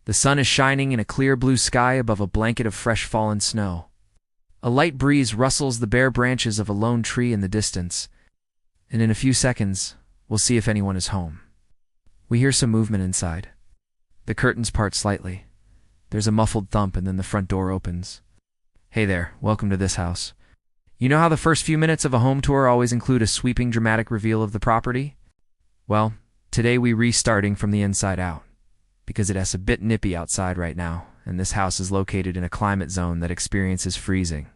The sun is shining in a clear blue sky above a blanket of fresh fallen snow. A light breeze rustles the bare branches of a lone tree in the distance, and in a few seconds, we'll see if anyone is home. We hear some movement inside. The curtains part slightly. There's a muffled thump, and then the front door opens. Hey there, welcome to this house. You know how the first few minutes of a home tour always include a sweeping dramatic reveal of the property? Well, today we're restarting from the inside out, because it has a bit nippy outside right now, and this house is located in a climate zone that experiences freezing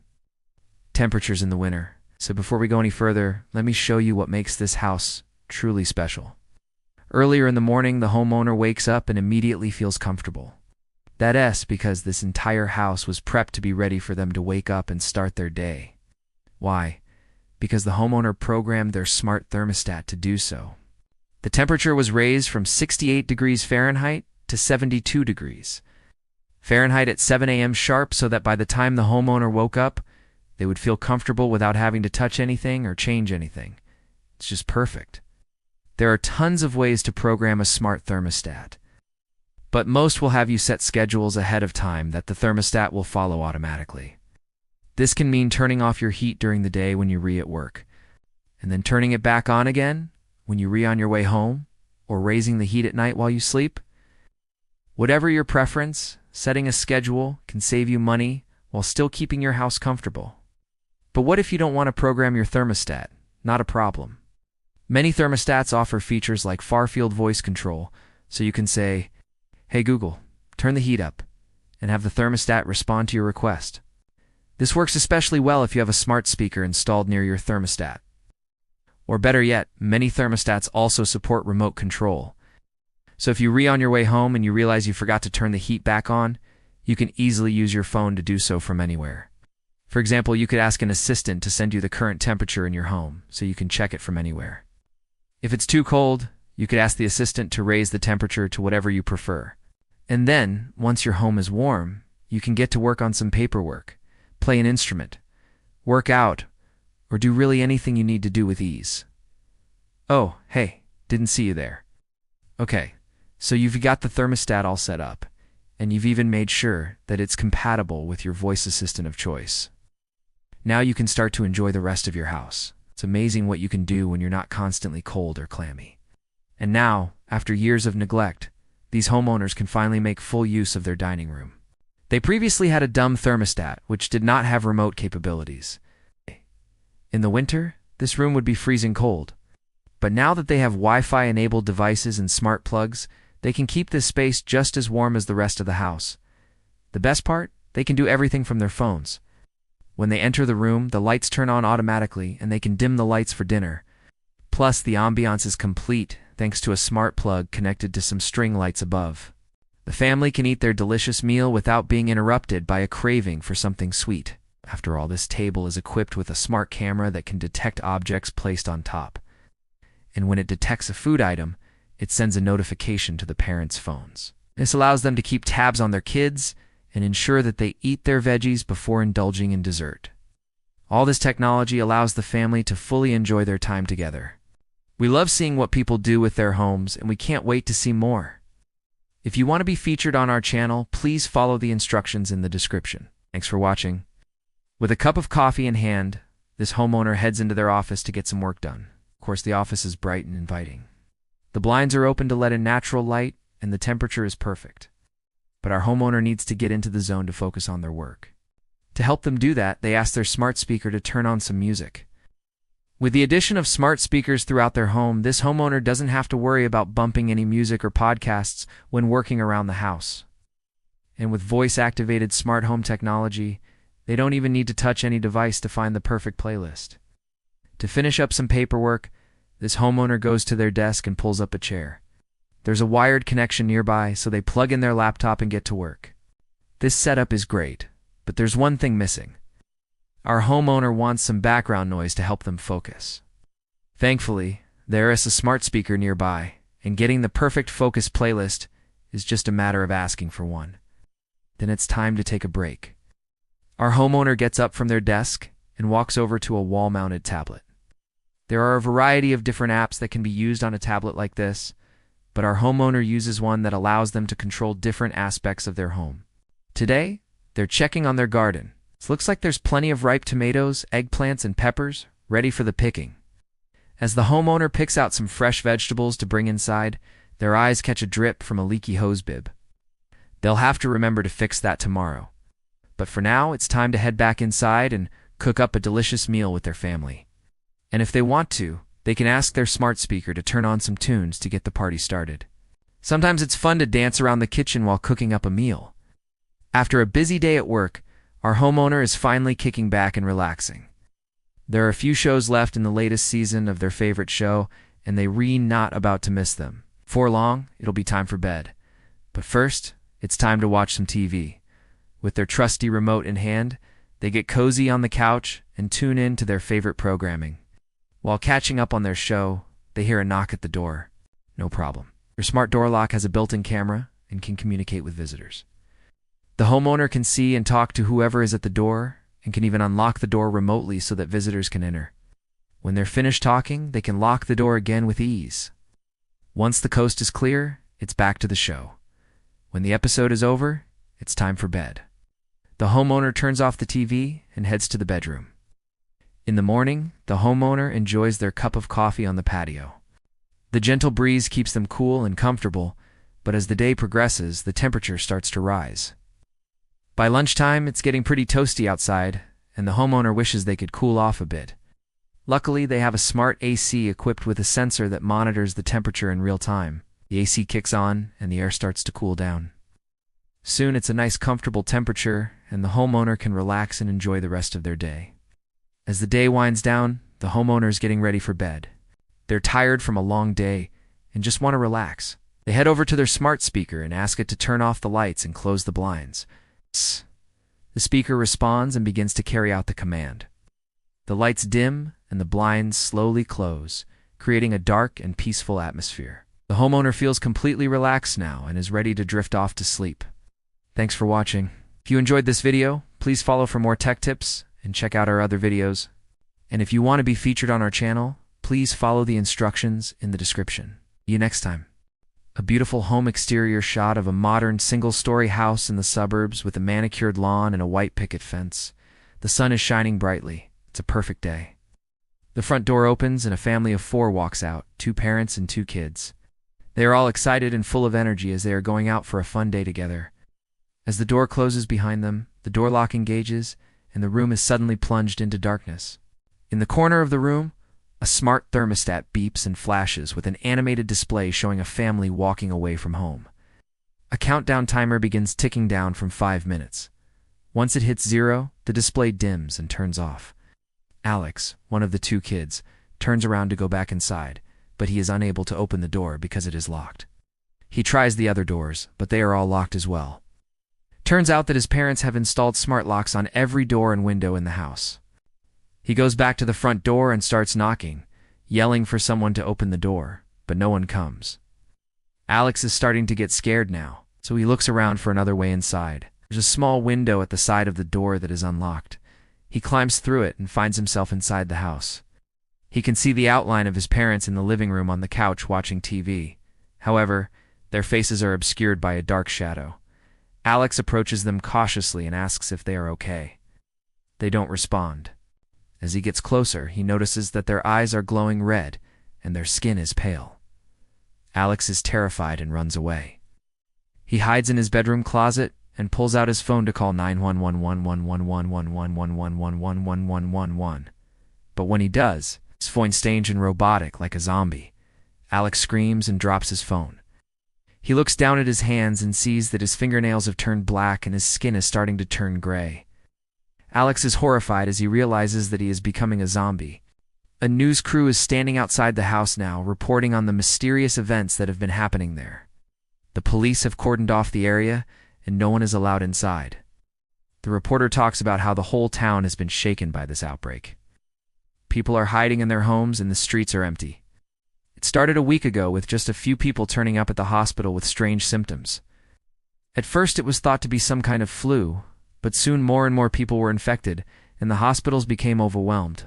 temperatures in the winter. So before we go any further, let me show you what makes this house truly special. Earlier in the morning, the homeowner wakes up and immediately feels comfortable. That's because this entire house was prepped to be ready for them to wake up and start their day. Why? Because the homeowner programmed their smart thermostat to do so. The temperature was raised from 68 degrees Fahrenheit to 72 degrees Fahrenheit at 7 a.m. sharp, so that by the time the homeowner woke up, they would feel comfortable without having to touch anything or change anything. It's just perfect. There are tons of ways to program a smart thermostat, but most will have you set schedules ahead of time that the thermostat will follow automatically. This can mean turning off your heat during the day when you're at work, and then turning it back on again when you're on your way home, or raising the heat at night while you sleep. Whatever your preference, setting a schedule can save you money while still keeping your house comfortable. But what if you don't want to program your thermostat? Not a problem. Many thermostats offer features like far-field voice control, so you can say, "Hey Google, turn the heat up," and have the thermostat respond to your request. This works especially well if you have a smart speaker installed near your thermostat. Or better yet, many thermostats also support remote control. So if you're on your way home and you realize you forgot to turn the heat back on, you can easily use your phone to do so from anywhere. For example, you could ask an assistant to send you the current temperature in your home, so you can check it from anywhere. If it's too cold, you could ask the assistant to raise the temperature to whatever you prefer. And then, once your home is warm, you can get to work on some paperwork, play an instrument, work out, or do really anything you need to do with ease. Oh, hey, didn't see you there. Okay, so you've got the thermostat all set up, and you've even made sure that it's compatible with your voice assistant of choice. Now you can start to enjoy the rest of your house. It's amazing what you can do when you're not constantly cold or clammy. And now, after years of neglect, these homeowners can finally make full use of their dining room. They previously had a dumb thermostat, which did not have remote capabilities. In the winter, this room would be freezing cold. But now that they have Wi-Fi enabled devices and smart plugs, they can keep this space just as warm as the rest of the house. The best part? They can do everything from their phones. When they enter the room, the lights turn on automatically, and they can dim the lights for dinner. Plus, the ambiance is complete thanks to a smart plug connected to some string lights above. The family can eat their delicious meal without being interrupted by a craving for something sweet. After all, this table is equipped with a smart camera that can detect objects placed on top. And when it detects a food item, it sends a notification to the parents' phones. This allows them to keep tabs on their kids and ensure that they eat their veggies before indulging in dessert. All this technology allows the family to fully enjoy their time together. We love seeing what people do with their homes, and we can't wait to see more. If you want to be featured on our channel, please follow the instructions in the description. Thanks for watching. With a cup of coffee in hand, this homeowner heads into their office to get some work done. Of course, the office is bright and inviting. The blinds are open to let in natural light, and the temperature is perfect. But our homeowner needs to get into the zone to focus on their work. To help them do that, they ask their smart speaker to turn on some music. With the addition of smart speakers throughout their home, this homeowner doesn't have to worry about bumping any music or podcasts when working around the house. And with voice-activated smart home technology, they don't even need to touch any device to find the perfect playlist. To finish up some paperwork, this homeowner goes to their desk and pulls up a chair. There's a wired connection nearby, so they plug in their laptop and get to work. This setup is great, but there's one thing missing. Our homeowner wants some background noise to help them focus. Thankfully, there is a smart speaker nearby, and getting the perfect focus playlist is just a matter of asking for one. Then it's time to take a break. Our homeowner gets up from their desk and walks over to a wall-mounted tablet. There are a variety of different apps that can be used on a tablet like this, but our homeowner uses one that allows them to control different aspects of their home. Today, they're checking on their garden. It looks like there's plenty of ripe tomatoes, eggplants, and peppers ready for the picking. As the homeowner picks out some fresh vegetables to bring inside, their eyes catch a drip from a leaky hose bib. They'll have to remember to fix that tomorrow. But for now, it's time to head back inside and cook up a delicious meal with their family. And if they want to, they can ask their smart speaker to turn on some tunes to get the party started. Sometimes it's fun to dance around the kitchen while cooking up a meal. After a busy day at work, our homeowner is finally kicking back and relaxing. There are a few shows left in the latest season of their favorite show, and they not about to miss them. Before long, it'll be time for bed. But first, it's time to watch some TV. With their trusty remote in hand, they get cozy on the couch and tune in to their favorite programming. While catching up on their show, they hear a knock at the door. No problem. Your smart door lock has a built-in camera and can communicate with visitors. The homeowner can see and talk to whoever is at the door and can even unlock the door remotely so that visitors can enter. When they're finished talking, they can lock the door again with ease. Once the coast is clear, it's back to the show. When the episode is over, it's time for bed. The homeowner turns off the TV and heads to the bedroom. In the morning, the homeowner enjoys their cup of coffee on the patio. The gentle breeze keeps them cool and comfortable, but as the day progresses, the temperature starts to rise. By lunchtime, it's getting pretty toasty outside, and the homeowner wishes they could cool off a bit. Luckily, they have a smart AC equipped with a sensor that monitors the temperature in real time. The AC kicks on, and the air starts to cool down. Soon, it's a nice, comfortable temperature, and the homeowner can relax and enjoy the rest of their day. As the day winds down, the homeowner is getting ready for bed. They're tired from a long day and just want to relax. They head over to their smart speaker and ask it to turn off the lights and close the blinds. The speaker responds and begins to carry out the command. The lights dim and the blinds slowly close, creating a dark and peaceful atmosphere. The homeowner feels completely relaxed now and is ready to drift off to sleep. Thanks for watching. If you enjoyed this video, please follow for more tech tips and check out our other videos. And if you want to be featured on our channel, please follow the instructions in the description. See you next time. A beautiful home exterior shot of a modern single-story house in the suburbs with a manicured lawn and a white picket fence. The sun is shining brightly. It's a perfect day. The front door opens and a family of 4 walks out, 2 parents and 2 kids. They are all excited and full of energy as they are going out for a fun day together. As the door closes behind them, the door lock engages, and the room is suddenly plunged into darkness. In the corner of the room, a smart thermostat beeps and flashes with an animated display showing a family walking away from home. A countdown timer begins ticking down from 5 minutes. Once it hits 0, the display dims and turns off. Alex, one of the 2 kids, turns around to go back inside, but he is unable to open the door because it is locked. He tries the other doors, but they are all locked as well. Turns out that his parents have installed smart locks on every door and window in the house. He goes back to the front door and starts knocking, yelling for someone to open the door, but no one comes. Alex is starting to get scared now, so he looks around for another way inside. There's a small window at the side of the door that is unlocked. He climbs through it and finds himself inside the house. He can see the outline of his parents in the living room on the couch watching TV. However, their faces are obscured by a dark shadow. Alex approaches them cautiously and asks if they are okay. They don't respond. As he gets closer, he notices that their eyes are glowing red and their skin is pale. Alex is terrified and runs away. He hides in his bedroom closet and pulls out his phone to call 911111111111111. But when he does, his phone strange and robotic like a zombie. Alex screams and drops his phone. He looks down at his hands and sees that his fingernails have turned black and his skin is starting to turn gray. Alex is horrified as he realizes that he is becoming a zombie. A news crew is standing outside the house now, reporting on the mysterious events that have been happening there. The police have cordoned off the area, and no one is allowed inside. The reporter talks about how the whole town has been shaken by this outbreak. People are hiding in their homes and the streets are empty. It started a week ago with just a few people turning up at the hospital with strange symptoms. At first it was thought to be some kind of flu, but soon more and more people were infected, and the hospitals became overwhelmed.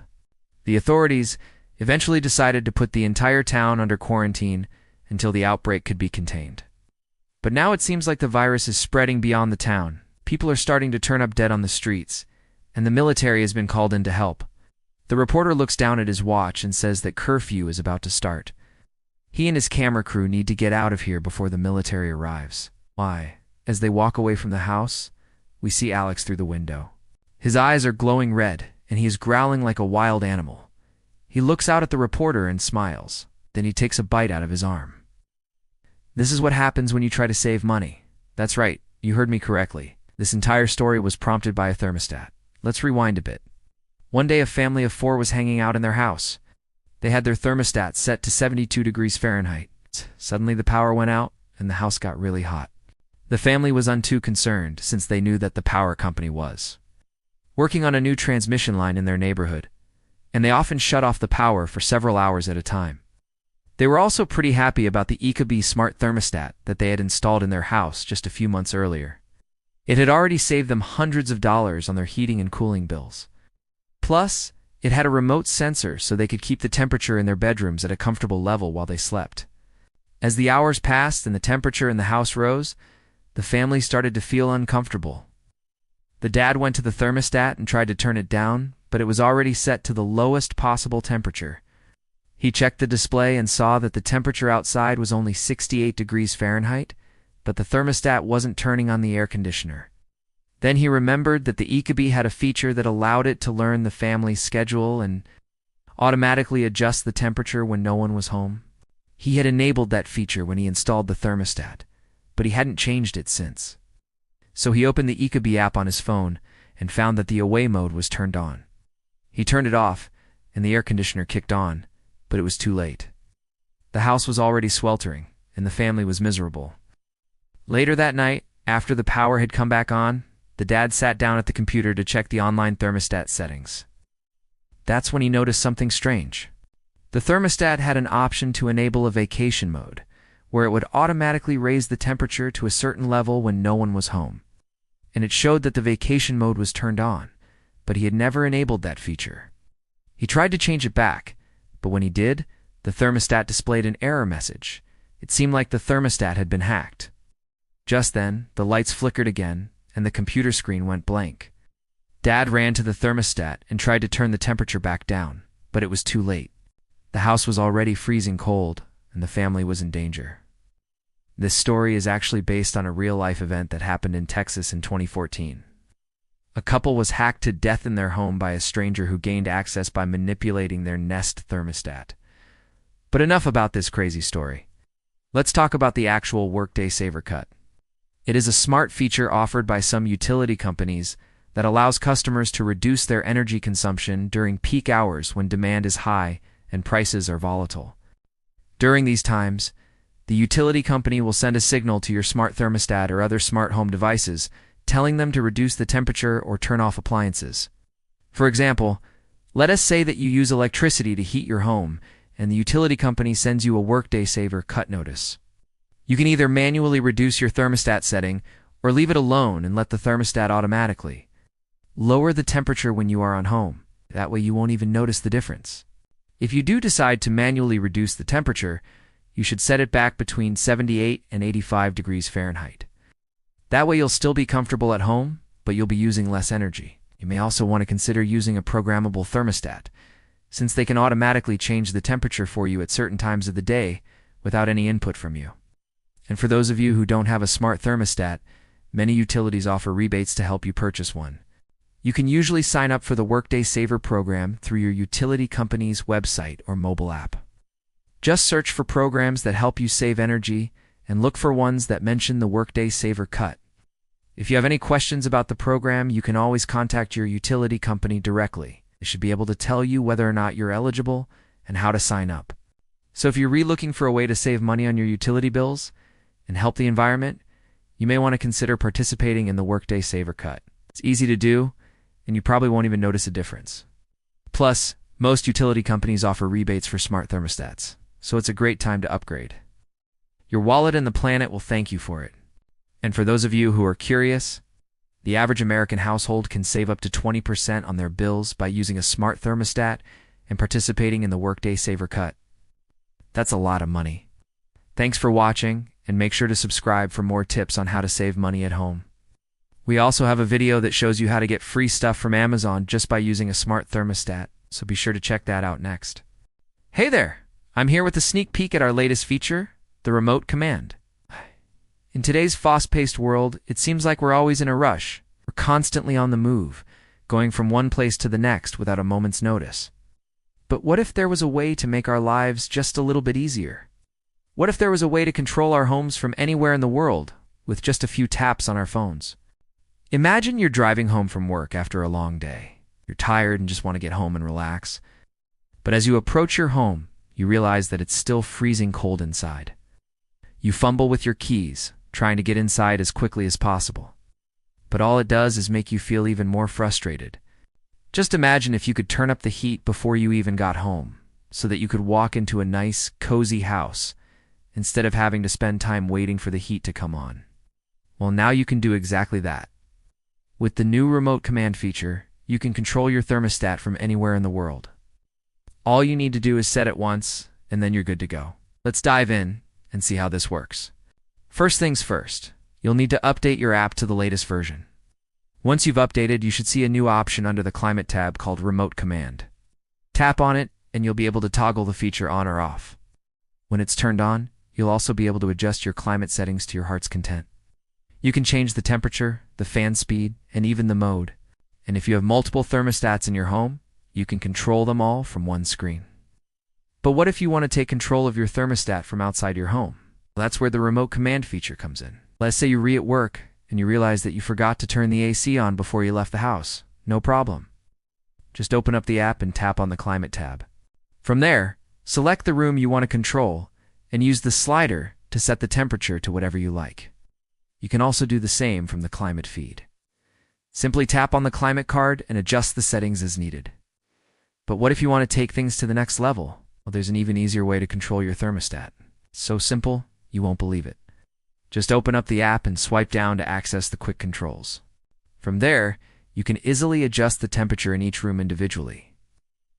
The authorities eventually decided to put the entire town under quarantine until the outbreak could be contained. But now it seems like the virus is spreading beyond the town. People are starting to turn up dead on the streets, and the military has been called in to help. The reporter looks down at his watch and says that curfew is about to start. He and his camera crew need to get out of here before the military arrives. Why? As they walk away from the house, we see Alex through the window. His eyes are glowing red, and he is growling like a wild animal. He looks out at the reporter and smiles. Then he takes a bite out of his arm. This is what happens when you try to save money. That's right, you heard me correctly. This entire story was prompted by a thermostat. Let's rewind a bit. One day a family of 4 was hanging out in their house. They had their thermostat set to 72 degrees Fahrenheit. Suddenly the power went out, and the house got really hot. The family was too concerned, since they knew that the power company was working on a new transmission line in their neighborhood, and they often shut off the power for several hours at a time. They were also pretty happy about the ecobee smart thermostat that they had installed in their house just a few months earlier. It had already saved them hundreds of dollars on their heating and cooling bills. Plus, it had a remote sensor so they could keep the temperature in their bedrooms at a comfortable level while they slept. As the hours passed and the temperature in the house rose, the family started to feel uncomfortable. The dad went to the thermostat and tried to turn it down, but it was already set to the lowest possible temperature. He checked the display and saw that the temperature outside was only 68 degrees Fahrenheit, but the thermostat wasn't turning on the air conditioner. Then he remembered that the ecobee had a feature that allowed it to learn the family's schedule and automatically adjust the temperature when no one was home. He had enabled that feature when he installed the thermostat, but he hadn't changed it since. So he opened the ecobee app on his phone and found that the away mode was turned on. He turned it off, and the air conditioner kicked on, but it was too late. The house was already sweltering, and the family was miserable. Later that night, after the power had come back on, the dad sat down at the computer to check the online thermostat settings. That's when he noticed something strange. The thermostat had an option to enable a vacation mode, where it would automatically raise the temperature to a certain level when no one was home. And it showed that the vacation mode was turned on, but he had never enabled that feature. He tried to change it back, but when he did, the thermostat displayed an error message. It seemed like the thermostat had been hacked. Just then, the lights flickered again, and the computer screen went blank. Dad ran to the thermostat and tried to turn the temperature back down, but it was too late. The house was already freezing cold, and the family was in danger. This story is actually based on a real-life event that happened in Texas in 2014. A couple was hacked to death in their home by a stranger who gained access by manipulating their Nest thermostat. But enough about this crazy story. Let's talk about the actual Workday Saver Cut. It is a smart feature offered by some utility companies that allows customers to reduce their energy consumption during peak hours when demand is high and prices are volatile. During these times, the utility company will send a signal to your smart thermostat or other smart home devices, telling them to reduce the temperature or turn off appliances. For example, let us say that you use electricity to heat your home, and the utility company sends you a Workday Saver Cut notice. You can either manually reduce your thermostat setting or leave it alone and let the thermostat automatically lower the temperature when you are on home. That way you won't even notice the difference. If you do decide to manually reduce the temperature, you should set it back between 78 and 85 degrees Fahrenheit. That way you'll still be comfortable at home, but you'll be using less energy. You may also want to consider using a programmable thermostat, since they can automatically change the temperature for you at certain times of the day without any input from you. And for those of you who don't have a smart thermostat, many utilities offer rebates to help you purchase one. You can usually sign up for the Workday Saver program through your utility company's website or mobile app. Just search for programs that help you save energy and look for ones that mention the Workday Saver Cut. If you have any questions about the program, you can always contact your utility company directly. They should be able to tell you whether or not you're eligible and how to sign up. So if you're looking for a way to save money on your utility bills and help the environment, you may want to consider participating in the Workday Saver Cut. It's easy to do, and you probably won't even notice a difference. Plus, most utility companies offer rebates for smart thermostats, so it's a great time to upgrade. Your wallet and the planet will thank you for it. And for those of you who are curious, the average American household can save up to 20% on their bills by using a smart thermostat and participating in the Workday Saver Cut. That's a lot of money. Thanks for watching, and make sure to subscribe for more tips on how to save money at home. We also have a video that shows you how to get free stuff from Amazon just by using a smart thermostat, so be sure to check that out next. Hey there! I'm here with a sneak peek at our latest feature, the remote command. In today's fast-paced world, it seems like we're always in a rush. We're constantly on the move, going from one place to the next without a moment's notice. But what if there was a way to make our lives just a little bit easier? What if there was a way to control our homes from anywhere in the world with just a few taps on our phones? Imagine you're driving home from work after a long day. You're tired and just want to get home and relax. But as you approach your home, you realize that it's still freezing cold inside. You fumble with your keys, trying to get inside as quickly as possible. But all it does is make you feel even more frustrated. Just imagine if you could turn up the heat before you even got home, so that you could walk into a nice, cozy house instead of having to spend time waiting for the heat to come on. Well, now you can do exactly that. With the new remote command feature, you can control your thermostat from anywhere in the world. All you need to do is set it once, and then you're good to go. Let's dive in and see how this works. First things first, you'll need to update your app to the latest version. Once you've updated, you should see a new option under the Climate tab called Remote Command. Tap on it, and you'll be able to toggle the feature on or off. When it's turned on, you'll also be able to adjust your climate settings to your heart's content. You can change the temperature, the fan speed, and even the mode. And if you have multiple thermostats in your home, you can control them all from one screen. But what if you want to take control of your thermostat from outside your home? Well, that's where the remote command feature comes in. Let's say you're at work and you realize that you forgot to turn the AC on before you left the house. No problem. Just open up the app and tap on the Climate tab. From there, select the room you want to control and use the slider to set the temperature to whatever you like. You can also do the same from the Climate feed. Simply tap on the Climate card and adjust the settings as needed. But what if you want to take things to the next level? Well, there's an even easier way to control your thermostat. It's so simple, you won't believe it. Just open up the app and swipe down to access the quick controls. From there, you can easily adjust the temperature in each room individually.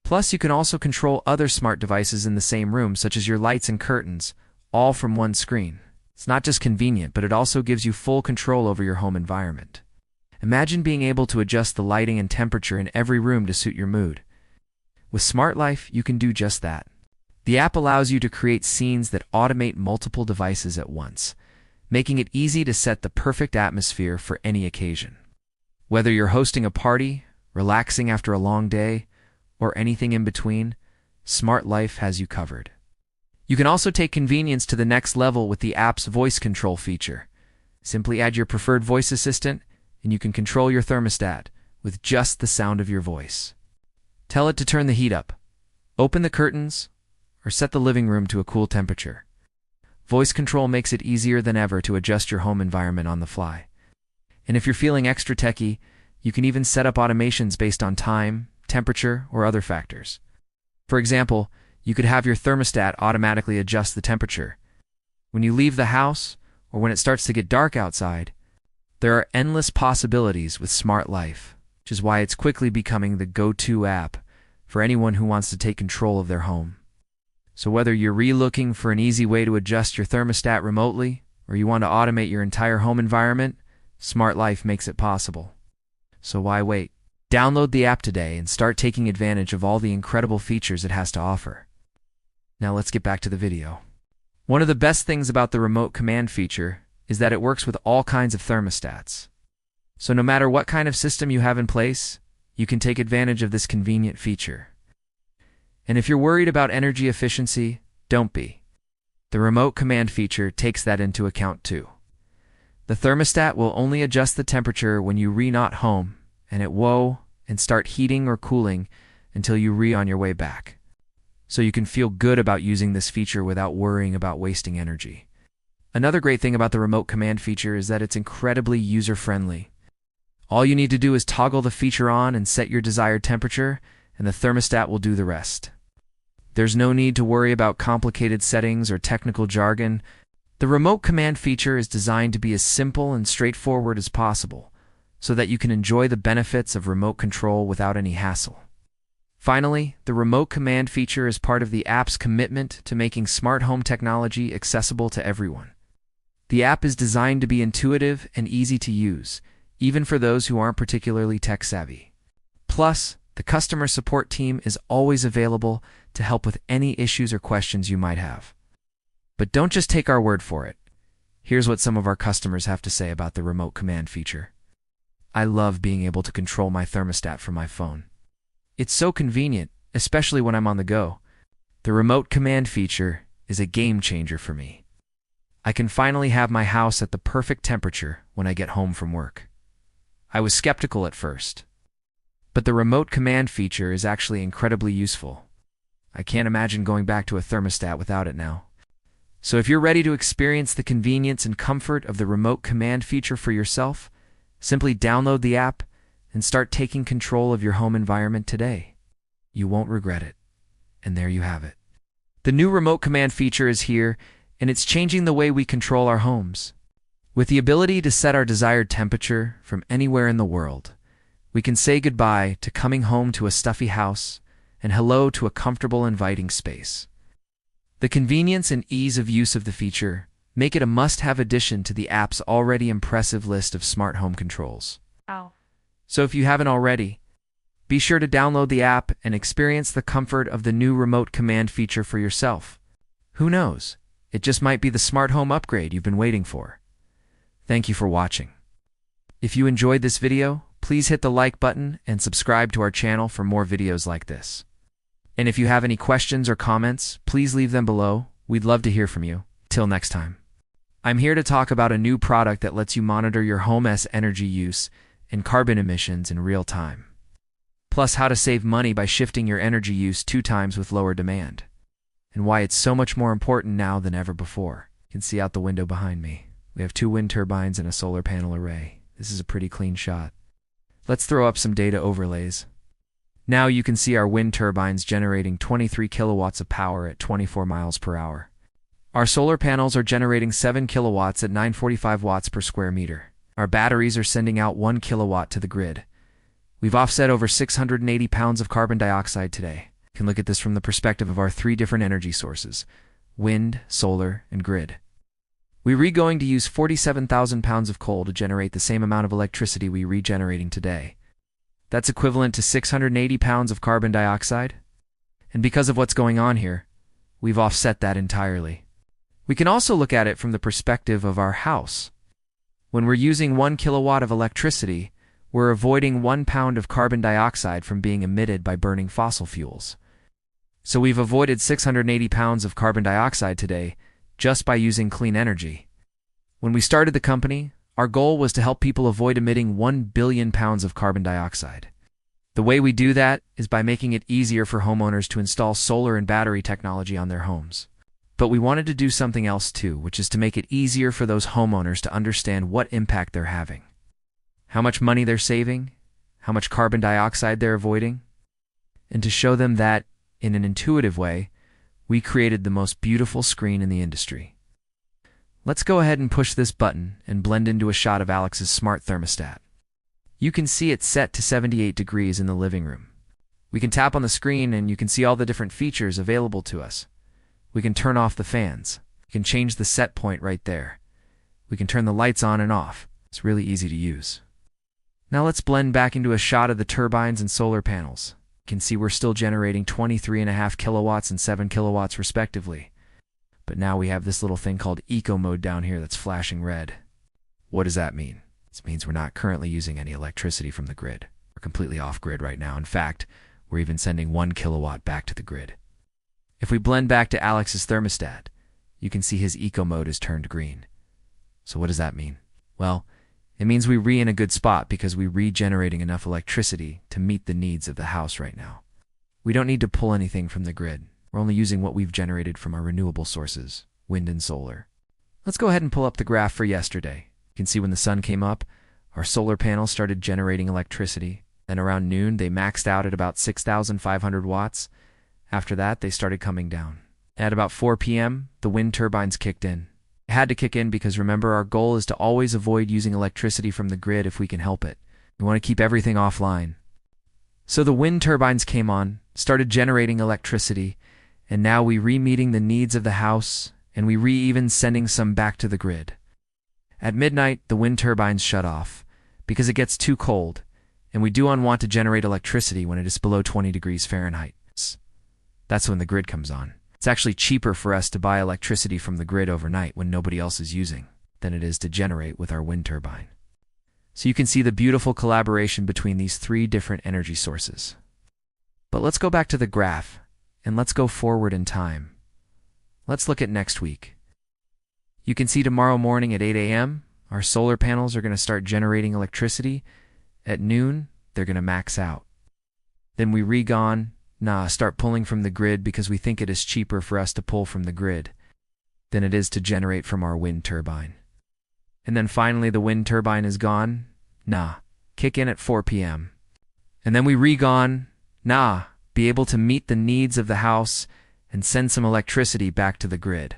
Plus, you can also control other smart devices in the same room, such as your lights and curtains, all from one screen. It's not just convenient, but it also gives you full control over your home environment. Imagine being able to adjust the lighting and temperature in every room to suit your mood. With Smart Life, you can do just that. The app allows you to create scenes that automate multiple devices at once, making it easy to set the perfect atmosphere for any occasion. Whether you're hosting a party, relaxing after a long day, or anything in between, Smart Life has you covered. You can also take convenience to the next level with the app's voice control feature. Simply add your preferred voice assistant, and you can control your thermostat with just the sound of your voice. Tell it to turn the heat up, open the curtains, or set the living room to a cool temperature. Voice control makes it easier than ever to adjust your home environment on the fly. And if you're feeling extra techie, you can even set up automations based on time, temperature, or other factors. For example, you could have your thermostat automatically adjust the temperature. When you leave the house, or when it starts to get dark outside, there are endless possibilities with Smart Life, which is why it's quickly becoming the go-to app for anyone who wants to take control of their home. So whether you're looking for an easy way to adjust your thermostat remotely, or you want to automate your entire home environment, Smart Life makes it possible. So why wait? Download the app today and start taking advantage of all the incredible features it has to offer. Now let's get back to the video. One of the best things about the remote command feature is that it works with all kinds of thermostats. So no matter what kind of system you have in place, you can take advantage of this convenient feature. And if you're worried about energy efficiency, don't be. The remote command feature takes that into account too. The thermostat will only adjust the temperature when you not home, and it and start heating or cooling until you on your way back. So you can feel good about using this feature without worrying about wasting energy. Another great thing about the remote command feature is that it's incredibly user-friendly. All you need to do is toggle the feature on and set your desired temperature, and the thermostat will do the rest. There's no need to worry about complicated settings or technical jargon. The remote command feature is designed to be as simple and straightforward as possible, so that you can enjoy the benefits of remote control without any hassle. Finally, the remote command feature is part of the app's commitment to making smart home technology accessible to everyone. The app is designed to be intuitive and easy to use, even for those who aren't particularly tech-savvy. Plus, the customer support team is always available to help with any issues or questions you might have. But don't just take our word for it. Here's what some of our customers have to say about the remote command feature. I love being able to control my thermostat from my phone. It's so convenient, especially when I'm on the go. The remote command feature is a game changer for me. I can finally have my house at the perfect temperature when I get home from work. I was skeptical at first, but the remote command feature is actually incredibly useful. I can't imagine going back to a thermostat without it now. So if you're ready to experience the convenience and comfort of the remote command feature for yourself, simply download the app and start taking control of your home environment today. You won't regret it. And there you have it. The new remote command feature is here, and it's changing the way we control our homes. With the ability to set our desired temperature from anywhere in the world, we can say goodbye to coming home to a stuffy house and hello to a comfortable, inviting space. The convenience and ease of use of the feature make it a must-have addition to the app's already impressive list of smart home controls. Ow. So if you haven't already, be sure to download the app and experience the comfort of the new remote command feature for yourself. Who knows? It just might be the smart home upgrade you've been waiting for. Thank you for watching. If you enjoyed this video, please hit the like button and subscribe to our channel for more videos like this. And if you have any questions or comments, please leave them below. We'd love to hear from you. Till next time. I'm here to talk about a new product that lets you monitor your home's energy use and carbon emissions in real time. Plus how to save money by shifting your energy use 2 times with lower demand. And why it's so much more important now than ever before. You can see out the window behind me. We have 2 wind turbines and a solar panel array. This is a pretty clean shot. Let's throw up some data overlays. Now you can see our wind turbines generating 23 kilowatts of power at 24 miles per hour. Our solar panels are generating 7 kilowatts at 945 watts per square meter. Our batteries are sending out 1 kilowatt to the grid. We've offset over 680 pounds of carbon dioxide today. You can look at this from the perspective of our 3 different energy sources: wind, solar, and grid. We're going to use 47,000 pounds of coal to generate the same amount of electricity we're regenerating today. That's equivalent to 680 pounds of carbon dioxide. And because of what's going on here, we've offset that entirely. We can also look at it from the perspective of our house. When we're using 1 kilowatt of electricity, we're avoiding 1 pound of carbon dioxide from being emitted by burning fossil fuels. So we've avoided 680 pounds of carbon dioxide today just by using clean energy. When we started the company, our goal was to help people avoid emitting 1 billion pounds of carbon dioxide. The way we do that is by making it easier for homeowners to install solar and battery technology on their homes. But we wanted to do something else too, which is to make it easier for those homeowners to understand what impact they're having, how much money they're saving, how much carbon dioxide they're avoiding, and to show them that, in an intuitive way, we created the most beautiful screen in the industry. Let's go ahead and push this button and blend into a shot of Alex's smart thermostat. You can see it's set to 78 degrees in the living room. We can tap on the screen and you can see all the different features available to us. We can turn off the fans. We can change the set point right there. We can turn the lights on and off. It's really easy to use. Now let's blend back into a shot of the turbines and solar panels. You can see we're still generating 23.5 kilowatts and 7 kilowatts respectively. But now we have this little thing called eco mode down here that's flashing red. What does that mean? This means we're not currently using any electricity from the grid. We're completely off grid right now. In fact, we're even sending 1 kilowatt back to the grid. If we blend back to Alex's thermostat, you can see his eco mode is turned green. So what does that mean? Well, it means we're in a good spot because we're regenerating enough electricity to meet the needs of the house right now. We don't need to pull anything from the grid. We're only using what we've generated from our renewable sources, wind and solar. Let's go ahead and pull up the graph for yesterday. You can see when the sun came up, our solar panels started generating electricity. Then around noon, they maxed out at about 6,500 watts. After that, they started coming down. At about 4 p.m., the wind turbines kicked in. It had to kick in because remember, our goal is to always avoid using electricity from the grid if we can help it. We want to keep everything offline. So the wind turbines came on, started generating electricity, and now we re-meeting the needs of the house, and we re-even sending some back to the grid. At midnight, the wind turbines shut off, because it gets too cold, and we do want to generate electricity when it is below 20 degrees Fahrenheit. That's when the grid comes on. It's actually cheaper for us to buy electricity from the grid overnight when nobody else is using than it is to generate with our wind turbine. So you can see the beautiful collaboration between these three different energy sources. But let's go back to the graph, and let's go forward in time. Let's look at next week. You can see tomorrow morning at 8 a.m., our solar panels are going to start generating electricity. At noon, they're going to max out. Then we start pulling from the grid because we think it is cheaper for us to pull from the grid than it is to generate from our wind turbine. And then finally the wind turbine is gone, kick in at 4 p.m. And then we be able to meet the needs of the house and send some electricity back to the grid.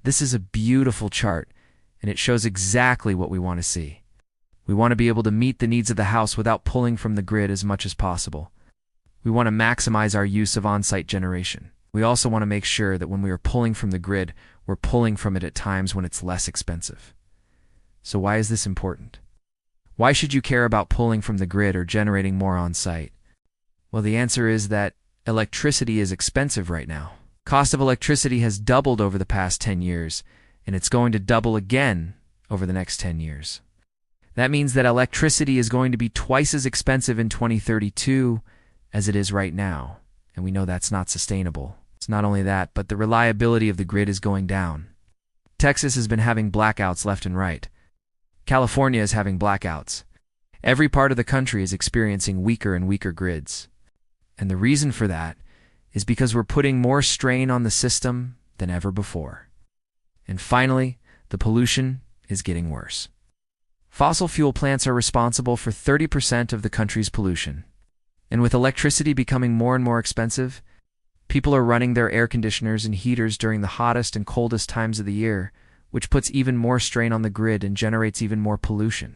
This is a beautiful chart, and it shows exactly what we want to see. We want to be able to meet the needs of the house without pulling from the grid as much as possible. We want to maximize our use of on-site generation. We also want to make sure that when we are pulling from the grid, we're pulling from it at times when it's less expensive. So why is this important? Why should you care about pulling from the grid or generating more on-site? Well, the answer is that electricity is expensive right now. Cost of electricity has doubled over the past 10 years, and it's going to double again over the next 10 years. That means that electricity is going to be twice as expensive in 2032 as it is right now, and we know that's not sustainable. It's not only that, but the reliability of the grid is going down. Texas has been having blackouts left and right. California is having blackouts. Every part of the country is experiencing weaker and weaker grids. And the reason for that is because we're putting more strain on the system than ever before. And finally, the pollution is getting worse. Fossil fuel plants are responsible for 30% of the country's pollution. And with electricity becoming more and more expensive, people are running their air conditioners and heaters during the hottest and coldest times of the year, which puts even more strain on the grid and generates even more pollution.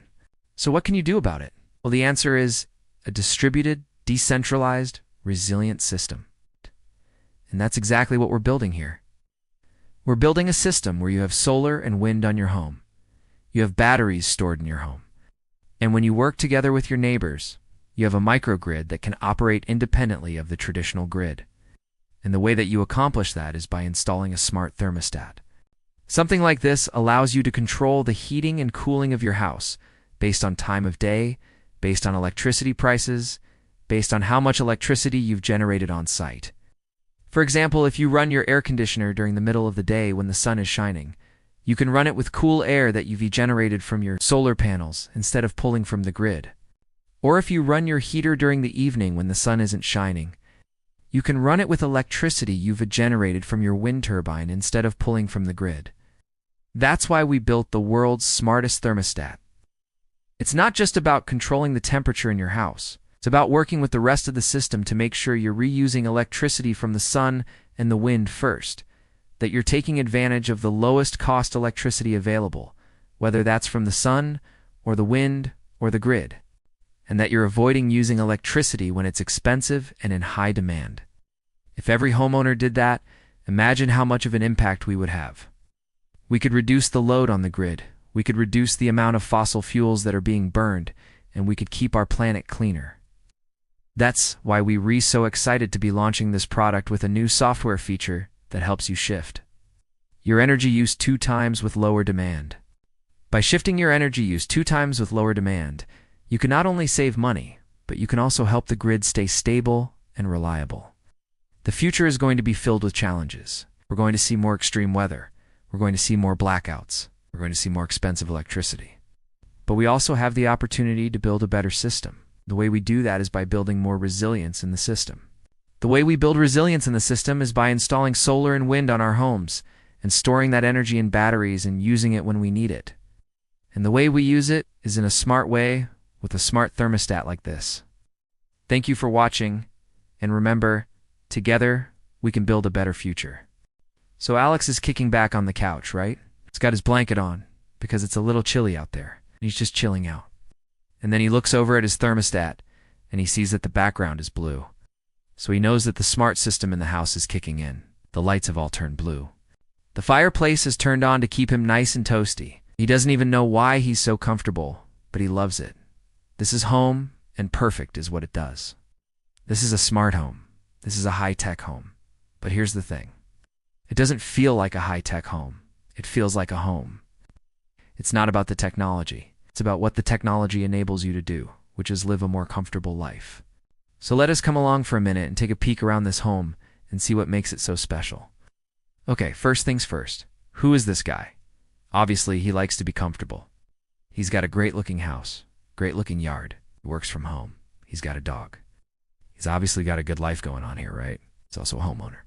So what can you do about it? Well, the answer is a distributed, decentralized, resilient system. And that's exactly what we're building here. We're building a system where you have solar and wind on your home. You have batteries stored in your home. And when you work together with your neighbors, you have a microgrid that can operate independently of the traditional grid. And the way that you accomplish that is by installing a smart thermostat. Something like this allows you to control the heating and cooling of your house based on time of day, based on electricity prices, based on how much electricity you've generated on site. For example, if you run your air conditioner during the middle of the day when the sun is shining, you can run it with cool air that you've generated from your solar panels instead of pulling from the grid. Or if you run your heater during the evening when the sun isn't shining, you can run it with electricity you've generated from your wind turbine instead of pulling from the grid. That's why we built the world's smartest thermostat. It's not just about controlling the temperature in your house. It's about working with the rest of the system to make sure you're reusing electricity from the sun and the wind first, that you're taking advantage of the lowest cost electricity available, whether that's from the sun or the wind or the grid, and that you're avoiding using electricity when it's expensive and in high demand. If every homeowner did that, imagine how much of an impact we would have. We could reduce the load on the grid, we could reduce the amount of fossil fuels that are being burned, and we could keep our planet cleaner. That's why we're so excited to be launching this product with a new software feature that helps you shift your energy use 2 times with lower demand. By shifting your energy use 2 times with lower demand, you can not only save money, but you can also help the grid stay stable and reliable. The future is going to be filled with challenges. We're going to see more extreme weather. We're going to see more blackouts. We're going to see more expensive electricity. But we also have the opportunity to build a better system. The way we do that is by building more resilience in the system. The way we build resilience in the system is by installing solar and wind on our homes and storing that energy in batteries and using it when we need it. And the way we use it is in a smart way with a smart thermostat like this. Thank you for watching, and remember, together we can build a better future. So Alex is kicking back on the couch, right? He's got his blanket on because it's a little chilly out there. He's just chilling out. And then he looks over at his thermostat, and he sees that the background is blue. So he knows that the smart system in the house is kicking in. The lights have all turned blue. The fireplace is turned on to keep him nice and toasty. He doesn't even know why he's so comfortable, but he loves it. This is home, and perfect is what it does. This is a smart home. This is a high-tech home. But here's the thing. It doesn't feel like a high-tech home. It feels like a home. It's not about the technology. It's about what the technology enables you to do, which is live a more comfortable life. So let us come along for a minute and take a peek around this home and see what makes it so special. Okay, first things first. Who is this guy? Obviously, he likes to be comfortable. He's got a great-looking house, great-looking yard. He works from home. He's got a dog. He's obviously got a good life going on here, right? He's also a homeowner.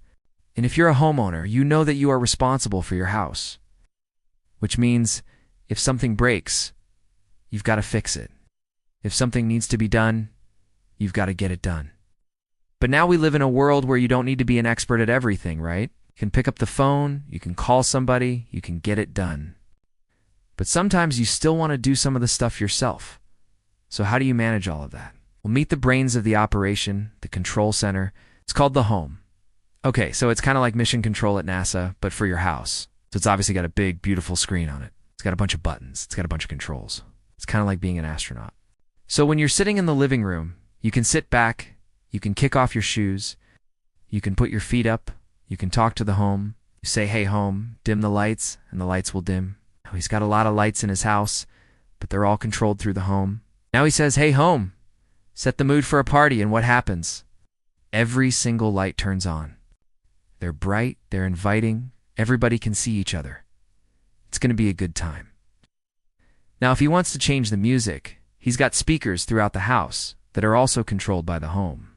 And if you're a homeowner, you know that you are responsible for your house, which means if something breaks, you've got to fix it. If something needs to be done, you've got to get it done. But now we live in a world where you don't need to be an expert at everything, right? You can pick up the phone, you can call somebody, you can get it done. But sometimes you still want to do some of the stuff yourself. So how do you manage all of that? Well, meet the brains of the operation, the control center. It's called the home. Okay, so it's kind of like mission control at NASA, but for your house. So it's obviously got a big, beautiful screen on it. It's got a bunch of buttons. It's got a bunch of controls. It's kind of like being an astronaut. So when you're sitting in the living room, you can sit back, you can kick off your shoes, you can put your feet up, you can talk to the home. You say, hey home, dim the lights, and the lights will dim. Now he's got a lot of lights in his house, but they're all controlled through the home. Now he says, hey home, set the mood for a party, and what happens? Every single light turns on. They're bright, they're inviting, everybody can see each other. It's going to be a good time. Now if he wants to change the music, he's got speakers throughout the house that are also controlled by the home.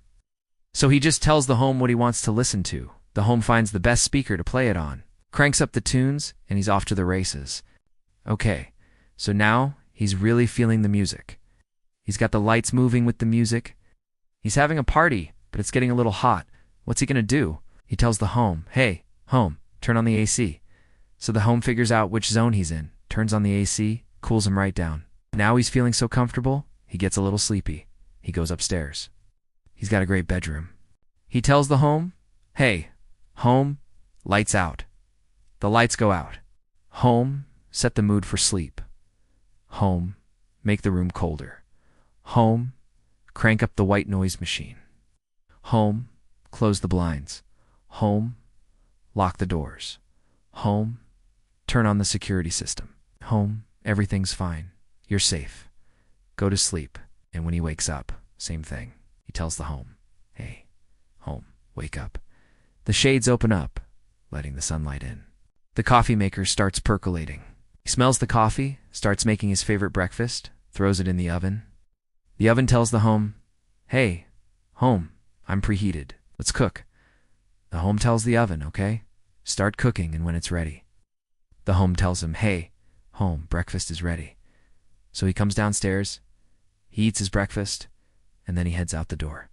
So he just tells the home what he wants to listen to. The home finds the best speaker to play it on, cranks up the tunes, and he's off to the races. Okay, so now he's really feeling the music. He's got the lights moving with the music. He's having a party, but it's getting a little hot. What's he going to do? He tells the home, hey, home, turn on the AC. So the home figures out which zone he's in, turns on the AC, cools him right down. Now he's feeling so comfortable, he gets a little sleepy. He goes upstairs. He's got a great bedroom. He tells the home, hey, home, lights out. The lights go out. Home, set the mood for sleep. Home, make the room colder. Home, crank up the white noise machine. Home, close the blinds. Home, lock the doors. Home, turn on the security system. Home, everything's fine. You're safe. Go to sleep. And when he wakes up, same thing. He tells the home, hey, home, wake up. The shades open up, letting the sunlight in. The coffee maker starts percolating. He smells the coffee, starts making his favorite breakfast, throws it in the oven. The oven tells the home, hey, home, I'm preheated. Let's cook. The home tells the oven, okay, start cooking and when it's ready. The home tells him, hey, home, breakfast is ready. So he comes downstairs, he eats his breakfast, and then he heads out the door.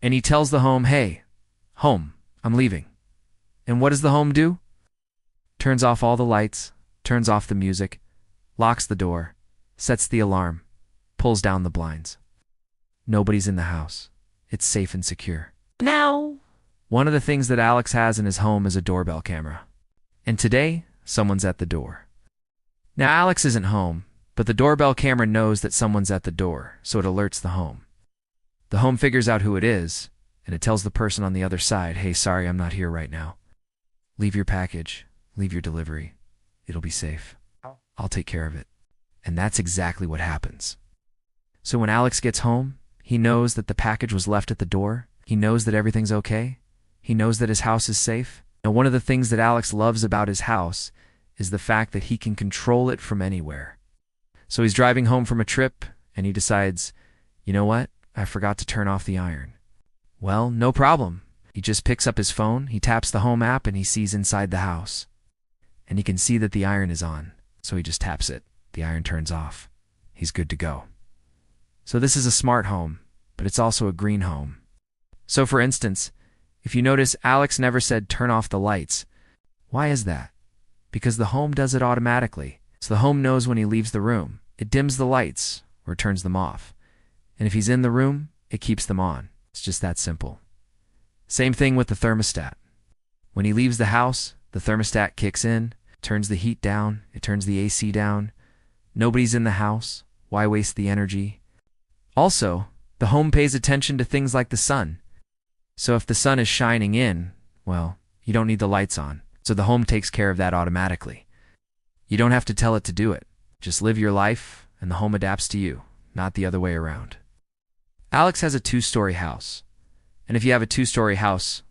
And he tells the home, hey, home, I'm leaving. And what does the home do? Turns off all the lights, turns off the music, locks the door, sets the alarm, pulls down the blinds. Nobody's in the house. It's safe and secure. Now, one of the things that Alex has in his home is a doorbell camera. And today, someone's at the door. Now, Alex isn't home, but the doorbell camera knows that someone's at the door, so it alerts the home. The home figures out who it is, and it tells the person on the other side, hey, sorry, I'm not here right now. Leave your package, leave your delivery. It'll be safe. I'll take care of it. And that's exactly what happens. So when Alex gets home, he knows that the package was left at the door. He knows that everything's okay. He knows that his house is safe. Now, one of the things that Alex loves about his house is the fact that he can control it from anywhere. So he's driving home from a trip, and he decides, you know what? I forgot to turn off the iron. Well, no problem. He just picks up his phone, he taps the home app, and he sees inside the house. And he can see that the iron is on, so he just taps it. The iron turns off. He's good to go. So this is a smart home, but it's also a green home. So for instance, if you notice, Alex never said turn off the lights. Why is that? Because the home does it automatically. So the home knows when he leaves the room. It dims the lights or turns them off. And if he's in the room, it keeps them on. It's just that simple. Same thing with the thermostat. When he leaves the house, the thermostat kicks in, turns the heat down, it turns the AC down. Nobody's in the house. Why waste the energy? Also, the home pays attention to things like the sun. So if the sun is shining in, well, you don't need the lights on. So the home takes care of that automatically. You don't have to tell it to do it. Just live your life, and the home adapts to you, not the other way around. Alex has a 2-story house. And if you have a 2-story house,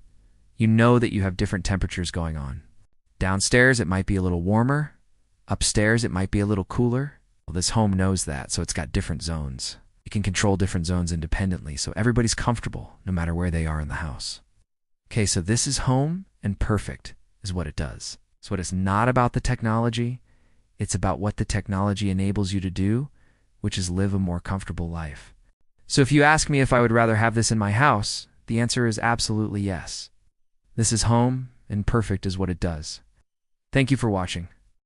you know that you have different temperatures going on. Downstairs, it might be a little warmer. Upstairs, it might be a little cooler. Well, this home knows that, so it's got different zones. You can control different zones independently, so everybody's comfortable, no matter where they are in the house. Okay, so this is home, and perfect is what it does. So it's not about the technology. It's about what the technology enables you to do, which is live a more comfortable life. So if you ask me if I would rather have this in my house, the answer is absolutely yes. This is home, and perfect is what it does. Thank you for watching.